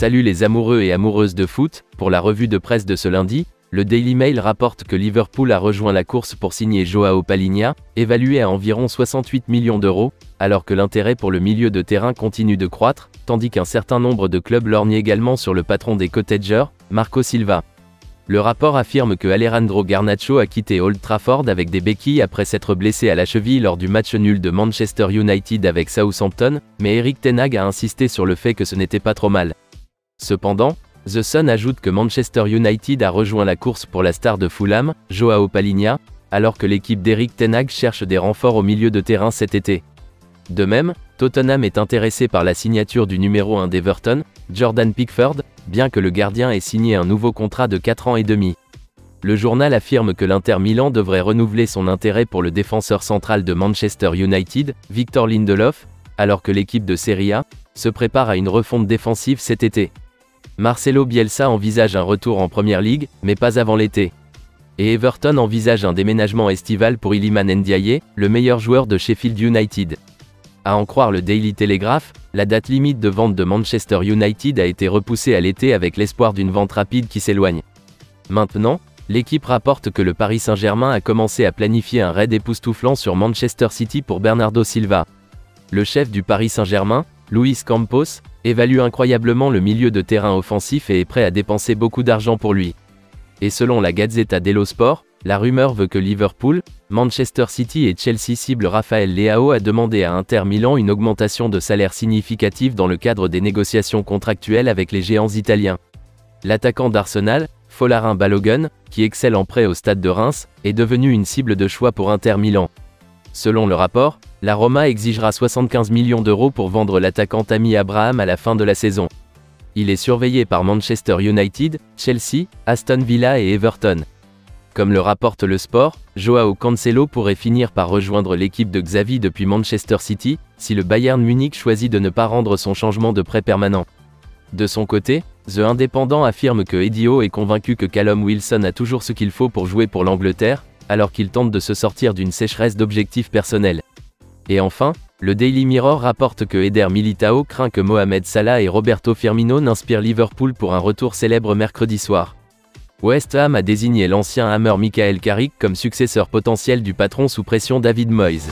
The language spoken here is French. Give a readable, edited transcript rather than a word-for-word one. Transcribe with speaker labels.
Speaker 1: Salut les amoureux et amoureuses de foot, pour la revue de presse de ce lundi, le Daily Mail rapporte que Liverpool a rejoint la course pour signer João Palhinha, évalué à environ 68 millions d'euros, alors que l'intérêt pour le milieu de terrain continue de croître, tandis qu'un certain nombre de clubs lorgnent également sur le patron des Cottagers, Marco Silva. Le rapport affirme que Alejandro Garnacho a quitté Old Trafford avec des béquilles après s'être blessé à la cheville lors du match nul de Manchester United avec Southampton, mais Erik ten Hag a insisté sur le fait que ce n'était pas trop mal. Cependant, The Sun ajoute que Manchester United a rejoint la course pour la star de Fulham, João Palhinha, alors que l'équipe d'Erik ten Hag cherche des renforts au milieu de terrain cet été. De même, Tottenham est intéressé par la signature du numéro 1 d'Everton, Jordan Pickford, bien que le gardien ait signé un nouveau contrat de 4 ans et demi. Le journal affirme que l'Inter Milan devrait renouveler son intérêt pour le défenseur central de Manchester United, Victor Lindelof, alors que l'équipe de Serie A se prépare à une refonte défensive cet été. Marcelo Bielsa envisage un retour en Premier League, mais pas avant l'été. Et Everton envisage un déménagement estival pour Iliman Ndiaye, le meilleur joueur de Sheffield United. À en croire le Daily Telegraph, la date limite de vente de Manchester United a été repoussée à l'été avec l'espoir d'une vente rapide qui s'éloigne. Maintenant, l'équipe rapporte que le Paris Saint-Germain a commencé à planifier un raid époustouflant sur Manchester City pour Bernardo Silva. Le chef du Paris Saint-Germain, Luis Campos, évalue incroyablement le milieu de terrain offensif et est prêt à dépenser beaucoup d'argent pour lui. Et selon la Gazzetta dello Sport, la rumeur veut que Liverpool, Manchester City et Chelsea ciblent Rafael Leao a demandé à Inter Milan une augmentation de salaire significative dans le cadre des négociations contractuelles avec les géants italiens. L'attaquant d'Arsenal, Folarin Balogun, qui excelle en prêt au Stade de Reims, est devenu une cible de choix pour Inter Milan. Selon le rapport, la Roma exigera 75 millions d'euros pour vendre l'attaquant Tammy Abraham à la fin de la saison. Il est surveillé par Manchester United, Chelsea, Aston Villa et Everton. Comme le rapporte le Sport, Joao Cancelo pourrait finir par rejoindre l'équipe de Xavi depuis Manchester City, si le Bayern Munich choisit de ne pas rendre son changement de prêt permanent. De son côté, The Independent affirme que Eddie Howe est convaincu que Callum Wilson a toujours ce qu'il faut pour jouer pour l'Angleterre, alors qu'il tente de se sortir d'une sécheresse d'objectifs personnels. Et enfin, le Daily Mirror rapporte que Eder Militao craint que Mohamed Salah et Roberto Firmino n'inspirent Liverpool pour un retour célèbre mercredi soir. West Ham a désigné l'ancien Hammer Michael Carrick comme successeur potentiel du patron sous pression David Moyes.